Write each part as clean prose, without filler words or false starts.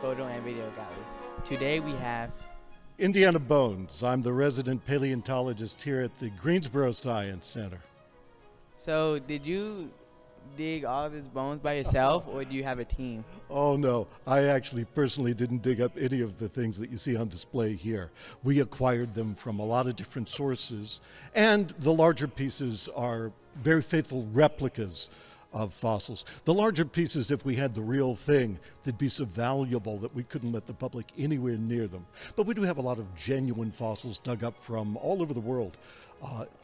photo and video galleries. Today we have. Indiana Bones. I'm the resident paleontologist here at the Greensboro Science Center. So, did you dig all these bones by yourself, or do you have a team? Oh no, I actually personally didn't dig up any of the things that you see on display here. We acquired them from a lot of different sources, and the larger pieces are very faithful replicas of fossils. The larger pieces, if we had the real thing, they'd be so valuable that we couldn't let the public anywhere near them. But we do have a lot of genuine fossils dug up from all over the world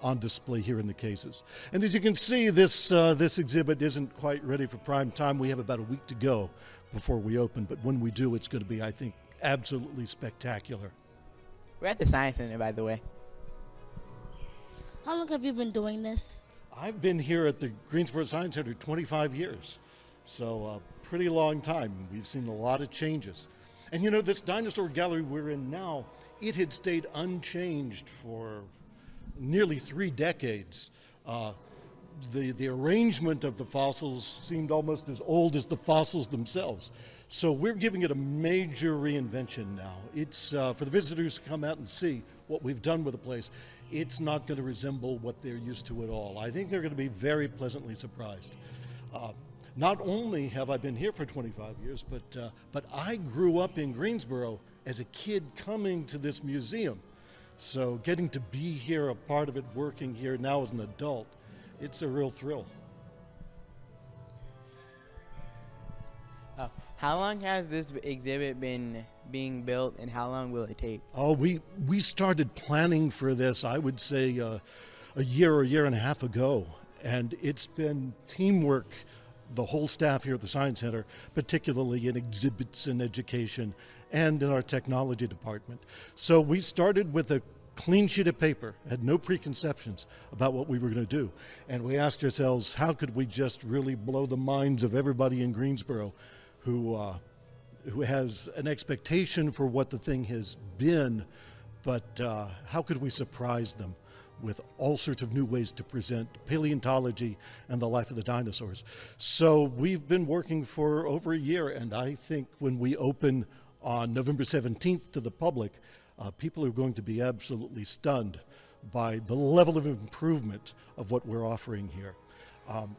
on display here in the cases. And as you can see, this exhibit isn't quite ready for prime time. We have about a week to go before we open, but when we do, it's going to be, I think, absolutely spectacular. We're at the Science Center, by the way. How long have you been doing this? I've been here at the Greensboro Science Center 25 years, so a pretty long time. We've seen a lot of changes. And you know, this dinosaur gallery we're in now, it had stayed unchanged for nearly 3 decades. The arrangement of the fossils seemed almost as old as the fossils themselves. So we're giving it a major reinvention now. It's for the visitors to come out and see what we've done with the place. It's not going to resemble what they're used to at all. I think they're going to be very pleasantly surprised. Not only have I been here for 25 years, but I grew up in Greensboro as a kid coming to this museum. So getting to be here, a part of it, working here now as an adult, it's a real thrill. How long has this exhibit been being built, and how long will it take? Oh, we started planning for this, I would say, a year and a half ago. And it's been teamwork, the whole staff here at the Science Center, particularly in exhibits and education and in our technology department. So we started with a clean sheet of paper, had no preconceptions about what we were going to do. And we asked ourselves, how could we just really blow the minds of everybody in Greensboro who has an expectation for what the thing has been, but how could we surprise them with all sorts of new ways to present paleontology and the life of the dinosaurs? So we've been working for over a year, and I think when we open on November 17th to the public, people are going to be absolutely stunned by the level of improvement of what we're offering here.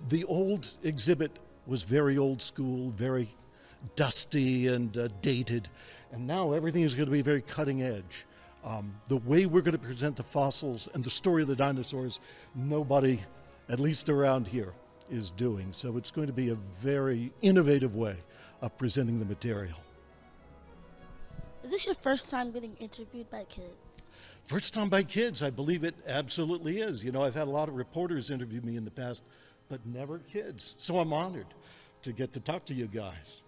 The old exhibit was very old school, very dusty and dated, and now everything is going to be very cutting edge. The way we're going to present the fossils and the story of the dinosaurs, nobody, at least around here, is doing. So it's going to be a very innovative way of presenting the material. Is this your first time getting interviewed by kids? First time by kids, I believe it absolutely is. You know, I've had a lot of reporters interview me in the past, but never kids. So I'm honored to get to talk to you guys.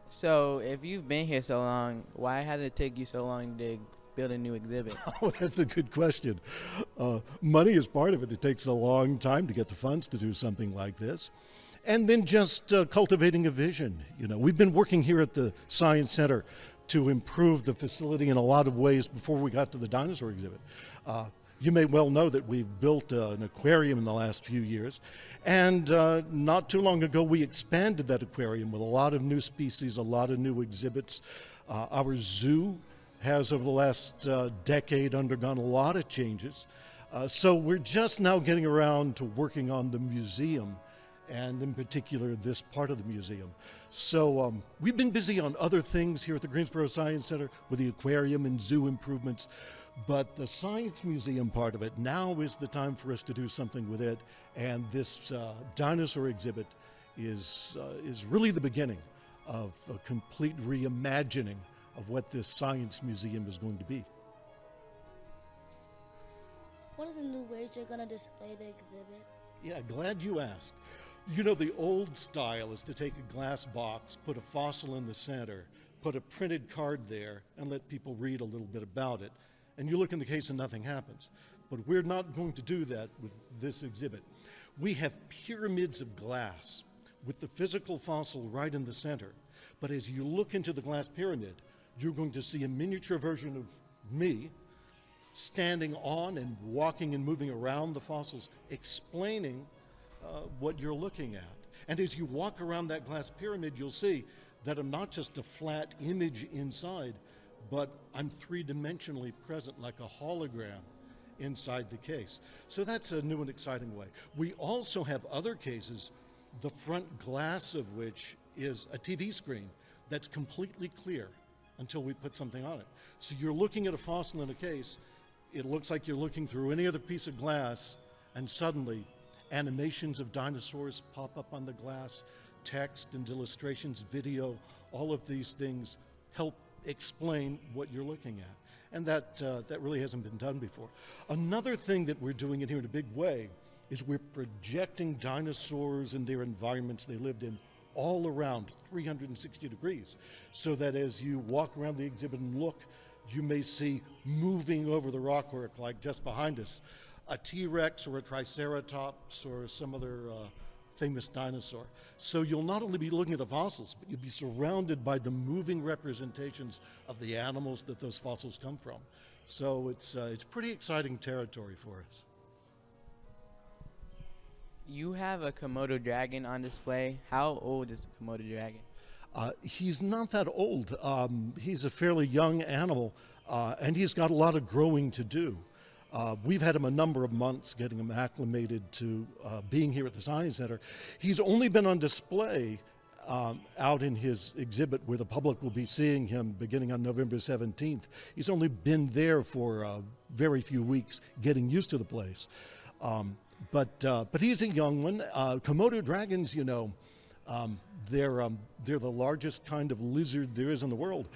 So, if you've been here so long, why has it taken you so long to build a new exhibit? Oh, that's a good question. Money is part of it. It takes a long time to get the funds to do something like this. And then just cultivating a vision. You know, we've been working here at the Science Center to improve the facility in a lot of ways before we got to the dinosaur exhibit. You may well know that we've built an aquarium in the last few years, and not too long ago we expanded that aquarium with a lot of new species, a lot of new exhibits. Our zoo has over the last decade undergone a lot of changes. So we're just now getting around to working on the museum, and in particular this part of the museum. So we've been busy on other things here at the Greensboro Science Center with the aquarium and zoo improvements, but the Science Museum part of it, now is the time for us to do something with it, and this dinosaur exhibit is really the beginning of a complete reimagining of what this Science Museum is going to be. What are the new ways you're going to display the exhibit? Yeah, glad you asked. You know, the old style is to take a glass box, put a fossil in the center, put a printed card there, and let people read a little bit about it. And you look in the case and nothing happens. But we're not going to do that with this exhibit. We have pyramids of glass with the physical fossil right in the center. But as you look into the glass pyramid, you're going to see a miniature version of me standing on and walking and moving around the fossils, explaining what you're looking at. And as you walk around that glass pyramid, you'll see that I'm not just a flat image inside, but I'm three-dimensionally present like a hologram inside the case. So that's a new and exciting way. We also have other cases, the front glass of which is a TV screen that's completely clear until we put something on it. So you're looking at a fossil in a case, it looks like you're looking through any other piece of glass, and suddenly animations of dinosaurs pop up on the glass, text and illustrations, video, all of these things help explain what you're looking at. And that really hasn't been done before. Another thing that we're doing in here in a big way is we're projecting dinosaurs and their environments they lived in all around 360 degrees, so that as you walk around the exhibit and look, you may see moving over the rockwork, like just behind us, a T-Rex or a Triceratops or some other famous dinosaur. So you'll not only be looking at the fossils, but you'll be surrounded by the moving representations of the animals that those fossils come from. So it's pretty exciting territory for us. You have a Komodo dragon on display. How old is the Komodo dragon? He's not that old. He's a fairly young animal, and he's got a lot of growing to do. We've had him a number of months getting him acclimated to being here at the Science Center. He's only been on display out in his exhibit where the public will be seeing him beginning on November 17th. He's only been there for very few weeks getting used to the place. But he's a young one. Komodo dragons, you know, they're the largest kind of lizard there is in the world.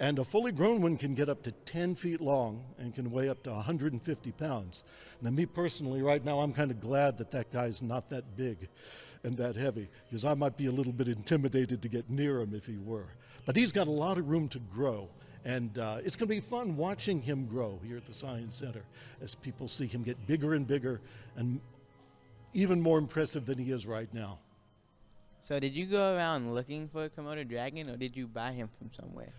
And a fully grown one can get up to 10 feet long and can weigh up to 150 pounds. Now, me personally, right now, I'm kind of glad that that guy's not that big and that heavy, because I might be a little bit intimidated to get near him if he were. But he's got a lot of room to grow. And it's going to be fun watching him grow here at the Science Center as people see him get bigger and bigger and even more impressive than he is right now. So did you go around looking for a Komodo dragon, or did you buy him from somewhere?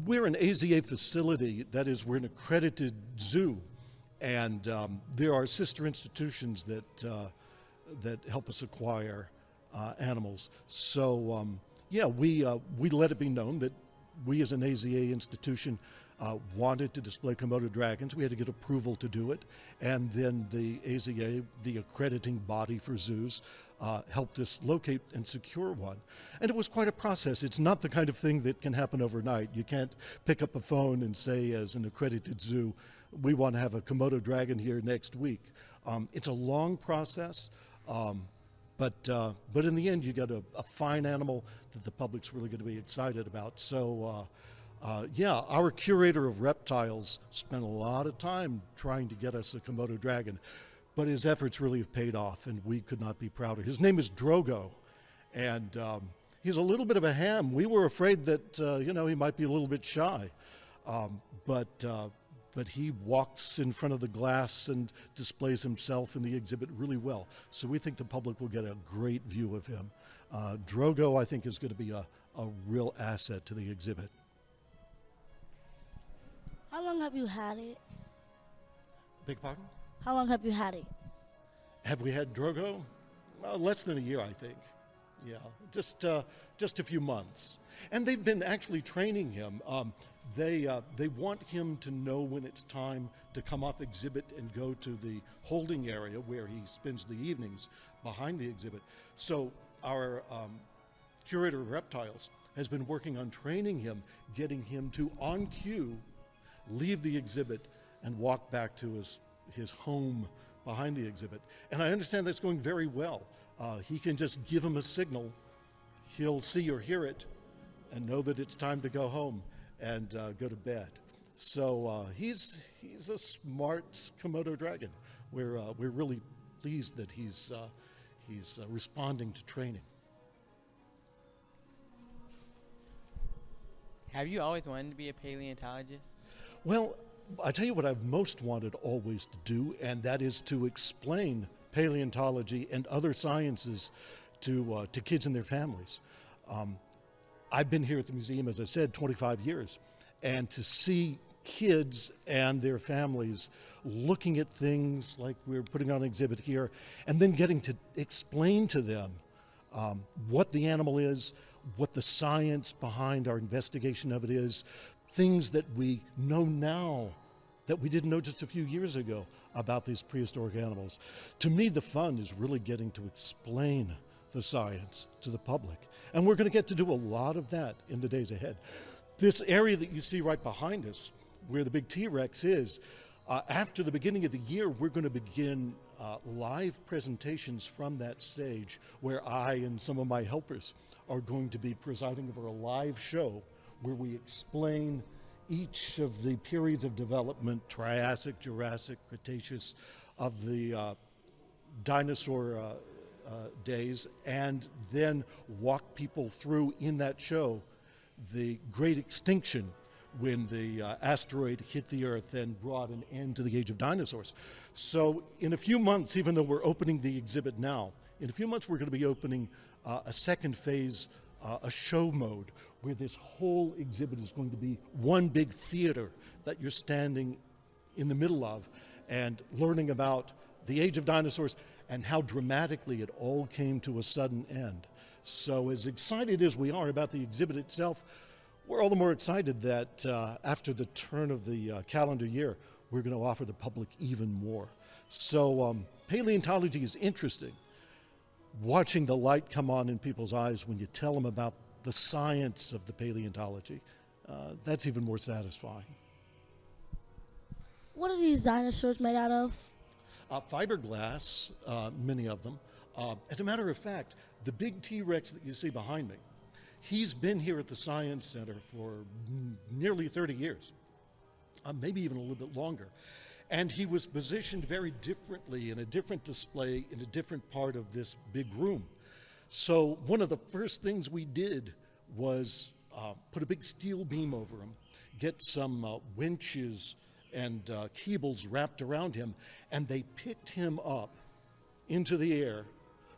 We're an AZA facility, that is, we're an accredited zoo, and there are sister institutions that help us acquire animals. So yeah, we let it be known that we as an AZA institution wanted to display Komodo dragons. We had to get approval to do it, and then the AZA, the accrediting body for zoos, helped us locate and secure one. And it was quite a process. It's not the kind of thing that can happen overnight. You can't pick up a phone and say, as an accredited zoo, we want to have a Komodo dragon here next week. It's a long process, but in the end, you got a fine animal that the public's really going to be excited about. So yeah, our curator of reptiles spent a lot of time trying to get us a Komodo dragon, but his efforts really have paid off, and we could not be prouder. His name is Drogo, and he's a little bit of a ham. We were afraid that you know, he might be a little bit shy, but he walks in front of the glass and displays himself in the exhibit really well. So we think the public will get a great view of him. Drogo, I think, is going to be a real asset to the exhibit. How long have you had it? Beg pardon? How long have you had it? Have we had Drogo? Less than a year, I think. Yeah, just a few months. And they've been actually training him. They want him to know when it's time to come off exhibit and go to the holding area where he spends the evenings behind the exhibit. So our curator of reptiles has been working on training him, getting him to, on cue, leave the exhibit and walk back to his home behind the exhibit. And I understand that's going very well. He can just give him a signal, he'll see or hear it, and know that it's time to go home and go to bed. So he's a smart Komodo dragon. We're really pleased that he's responding to training. Have you always wanted to be a paleontologist? Well, I tell you what I've most wanted always to do, and that is to explain paleontology and other sciences to kids and their families. I've been here at the museum, as I said, 25 years, and to see kids and their families looking at things like we're putting on an exhibit here, and then getting to explain to them what the animal is, what the science behind our investigation of it is, things that we know now that we didn't know just a few years ago about these prehistoric animals. To me, the fun is really getting to explain the science to the public. And we're going to get to do a lot of that in the days ahead. This area that you see right behind us, where the big T-Rex is, after the beginning of the year, we're going to begin live presentations from that stage where I and some of my helpers are going to be presiding over a live show where we explain each of the periods of development, Triassic, Jurassic, Cretaceous, of the dinosaur days, and then walk people through in that show the great extinction when the asteroid hit the Earth and brought an end to the age of dinosaurs. So in a few months, even though we're opening the exhibit now, in a few months we're going to be opening a second phase, a show mode, where this whole exhibit is going to be one big theater that you're standing in the middle of and learning about the age of dinosaurs and how dramatically it all came to a sudden end. So as excited as we are about the exhibit itself, we're all the more excited that after the turn of the calendar year, we're going to offer the public even more. So paleontology is interesting. Watching the light come on in people's eyes when you tell them about the science of the paleontology, that's even more satisfying. What are these dinosaurs made out of? Fiberglass, many of them. As a matter of fact, the big T-Rex that you see behind me, he's been here at the Science Center for nearly 30 years, maybe even a little bit longer. And he was positioned very differently in a different display in a different part of this big room. So one of the first things we did was put a big steel beam over him, get some winches and cables wrapped around him, and they picked him up into the air,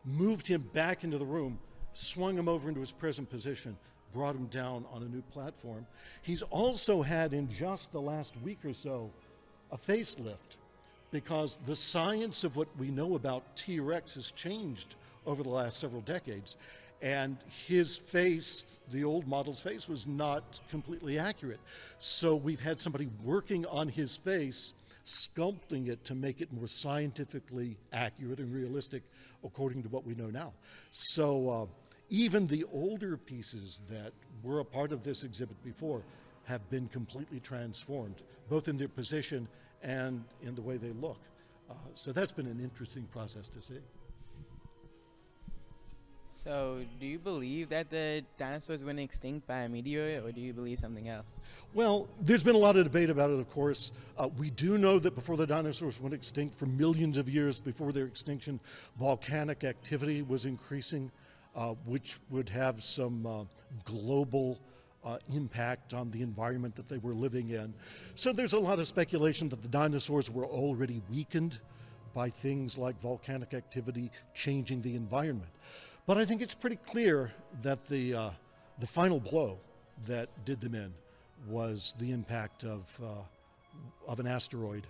moved him back into the room, swung him over into his present position, brought him down on a new platform. He's also had, in just the last week or so, a facelift, because the science of what we know about T-Rex has changed over the last several decades. And his face, the old model's face, was not completely accurate. So we've had somebody working on his face, sculpting it to make it more scientifically accurate and realistic according to what we know now. So even the older pieces that were a part of this exhibit before have been completely transformed, both in their position and in the way they look. So that's been an interesting process to see. So, do you believe that the dinosaurs went extinct by a meteor, or do you believe something else? Well, there's been a lot of debate about it, of course. We do know that before the dinosaurs went extinct, for millions of years before their extinction, volcanic activity was increasing, which would have some global impact on the environment that they were living in. So there's a lot of speculation that the dinosaurs were already weakened by things like volcanic activity changing the environment. But I think it's pretty clear that the final blow that did them in was the impact of an asteroid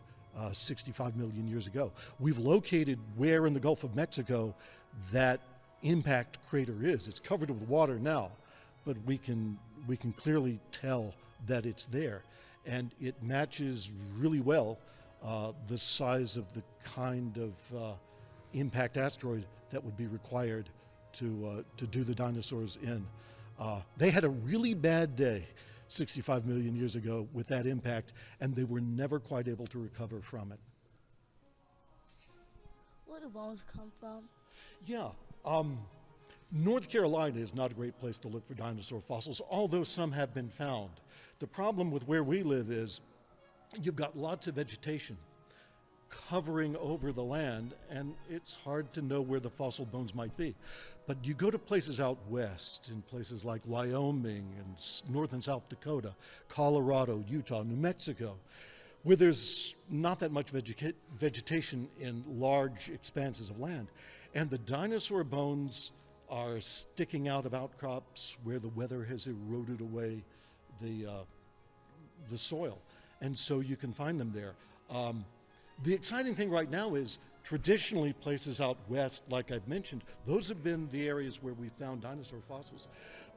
65 million years ago. We've located where in the Gulf of Mexico that impact crater is. It's covered with water now, but we can clearly tell that it's there. And it matches really well the size of the kind of impact asteroid that would be required to do the dinosaurs in. They had a really bad day 65 million years ago with that impact, and they were never quite able to recover from it. Where do bones come from? Yeah, North Carolina is not a great place to look for dinosaur fossils, although some have been found. The problem with where we live is you've got lots of vegetation covering over the land, and it's hard to know where the fossil bones might be. But you go to places out west, in places like Wyoming and North and South Dakota, Colorado, Utah, New Mexico, where there's not that much vegetation in large expanses of land. And the dinosaur bones are sticking out of outcrops where the weather has eroded away the soil. And so you can find them there. The exciting thing right now is traditionally places out west, like I've mentioned, those have been the areas where we found dinosaur fossils.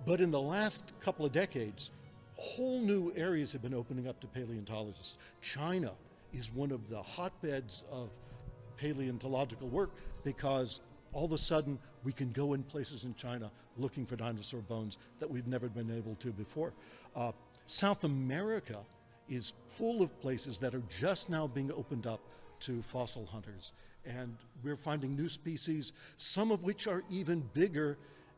But in the last couple of decades, whole new areas have been opening up to paleontologists. China is one of the hotbeds of paleontological work because all of a sudden we can go in places in China looking for dinosaur bones that we've never been able to before. South America is full of places that are just now being opened up to fossil hunters. And we're finding new species, some of which are even bigger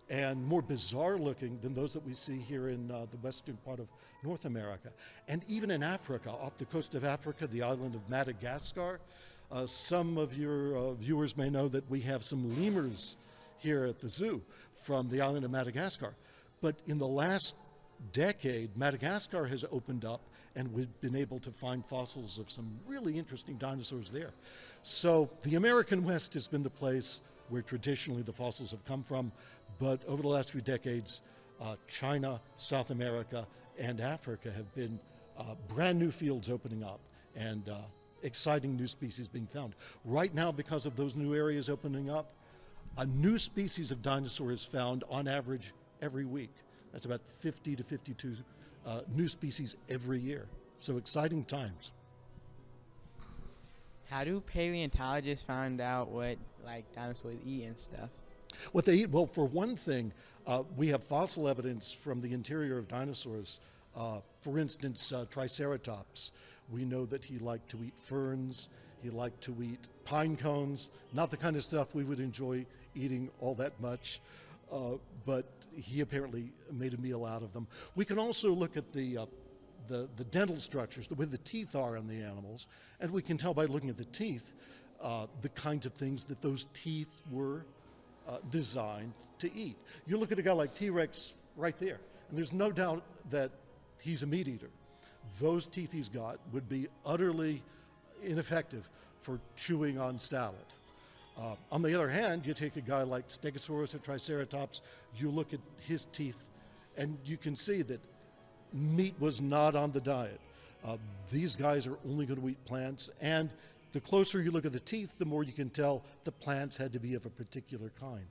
and more bizarre looking than those that we see here in the western part of North America. And even in Africa, off the coast of Africa, the island of Madagascar, some of your viewers may know that we have some lemurs here at the zoo from the island of Madagascar. But in the last decade, Madagascar has opened up and we've been able to find fossils of some really interesting dinosaurs there. So the American West has been the place where traditionally the fossils have come from, but over the last few decades, China, South America, and Africa have been brand new fields opening up and exciting new species being found. Right now, because of those new areas opening up, a new species of dinosaur is found on average every week. That's about 50 to 52 new species every year. So exciting times. How do paleontologists find out what dinosaurs eat and stuff? What they eat? Well, for one thing, we have fossil evidence from the interior of dinosaurs. For instance, Triceratops. We know that he liked to eat ferns. He liked to eat pine cones. Not the kind of stuff we would enjoy eating all that much, but he apparently made a meal out of them. We can also look at the dental structures, the way the teeth are in the animals, and we can tell by looking at the teeth the kinds of things that those teeth were designed to eat. You look at a guy like T-Rex right there, and there's no doubt that he's a meat eater. Those teeth he's got would be utterly ineffective for chewing on salad. On the other hand, you take a guy like Stegosaurus or Triceratops, you look at his teeth, and you can see that meat was not on the diet. These guys are only going to eat plants, and the closer you look at the teeth, the more you can tell the plants had to be of a particular kind.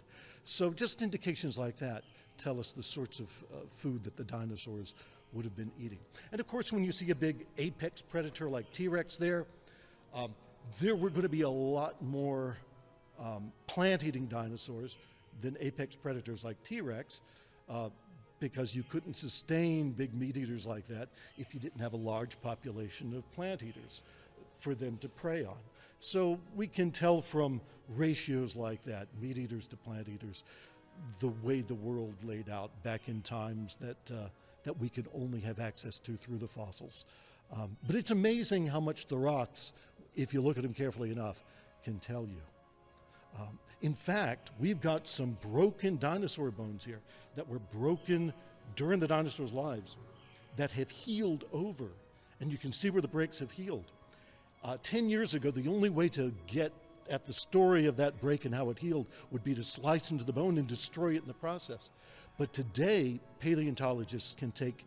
So just indications like that tell us the sorts of food that the dinosaurs would have been eating. And of course, when you see a big apex predator like T-Rex there were going to be a lot more plant-eating dinosaurs than apex predators like T-Rex, because you couldn't sustain big meat eaters like that if you didn't have a large population of plant eaters for them to prey on. So we can tell from ratios like that, meat eaters to plant eaters, the way the world laid out back in times that we could only have access to through the fossils. But it's amazing how much the rocks, if you look at them carefully enough, can tell you. In fact, we've got some broken dinosaur bones here that were broken during the dinosaurs' lives that have healed over, and you can see where the breaks have healed. 10 years ago, the only way to get at the story of that break and how it healed would be to slice into the bone and destroy it in the process. But today, paleontologists can take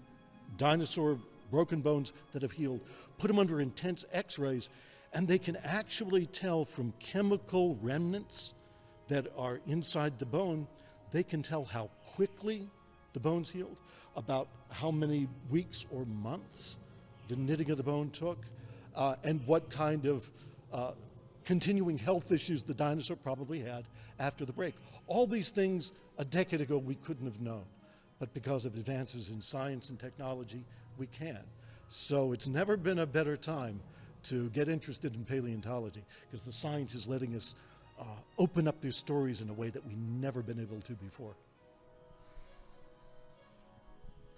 dinosaur broken bones that have healed, put them under intense x-rays, and they can actually tell from chemical remnants that are inside the bone, they can tell how quickly the bone's healed, about how many weeks or months the knitting of the bone took, and what kind of continuing health issues the dinosaur probably had after the break. All these things a decade ago we couldn't have known, but because of advances in science and technology, we can. So it's never been a better time to get interested in paleontology, because the science is letting us open up these stories in a way that we've never been able to before.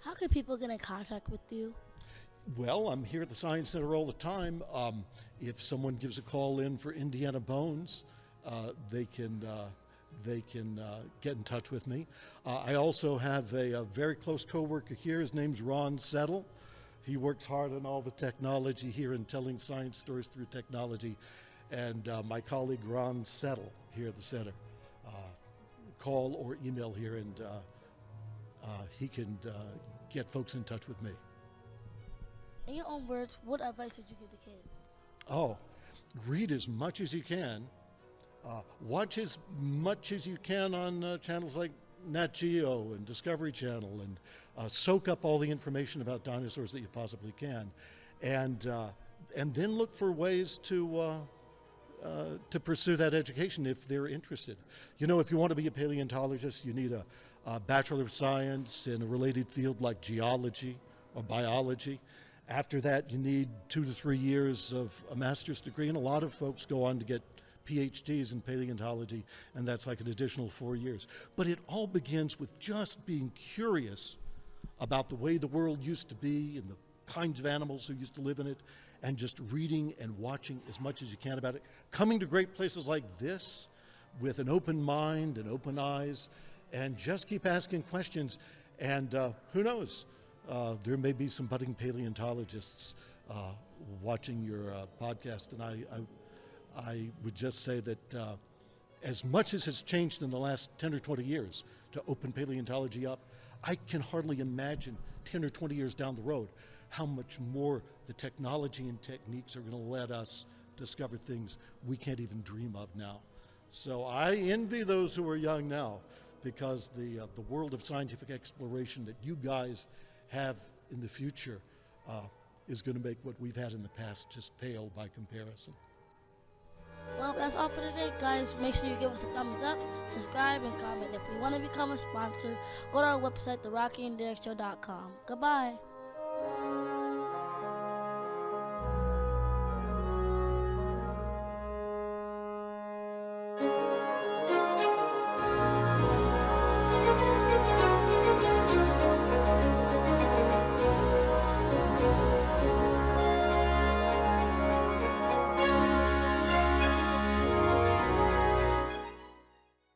How can people get in contact with you? Well, I'm here at the Science Center all the time. If someone gives a call in for Indiana Bones, they can get in touch with me. I also have a very close coworker here. His name's Ron Settle. He works hard on all the technology here and telling science stories through technology. And my colleague Ron Settle here at the center. Call or email here, and he can get folks in touch with me. In your own words, what advice would you give the kids? Oh, read as much as you can, watch as much as you can on channels like Nat Geo and Discovery Channel, and soak up all the information about dinosaurs that you possibly can, and then look for ways to pursue that education if they're interested. You know, if you want to be a paleontologist, you need a Bachelor of Science in a related field like geology or biology. After that, you need 2 to 3 years of a master's degree, and a lot of folks go on to get PhDs in paleontology, and that's like an additional 4 years. But it all begins with just being curious about the way the world used to be and the kinds of animals who used to live in it, and just reading and watching as much as you can about it. Coming to great places like this with an open mind and open eyes, and just keep asking questions. And who knows, there may be some budding paleontologists watching your podcast. And I would just say that as much as has changed in the last 10 or 20 years to open paleontology up, I can hardly imagine 10 or 20 years down the road how much more the technology and techniques are going to let us discover things we can't even dream of now. So I envy those who are young now, because the world of scientific exploration that you guys have in the future is going to make what we've had in the past just pale by comparison. Well, that's all for today, guys. Make sure you give us a thumbs up, subscribe, and comment. If you want to become a sponsor, go to our website, therockyandderrickshow.com. Goodbye.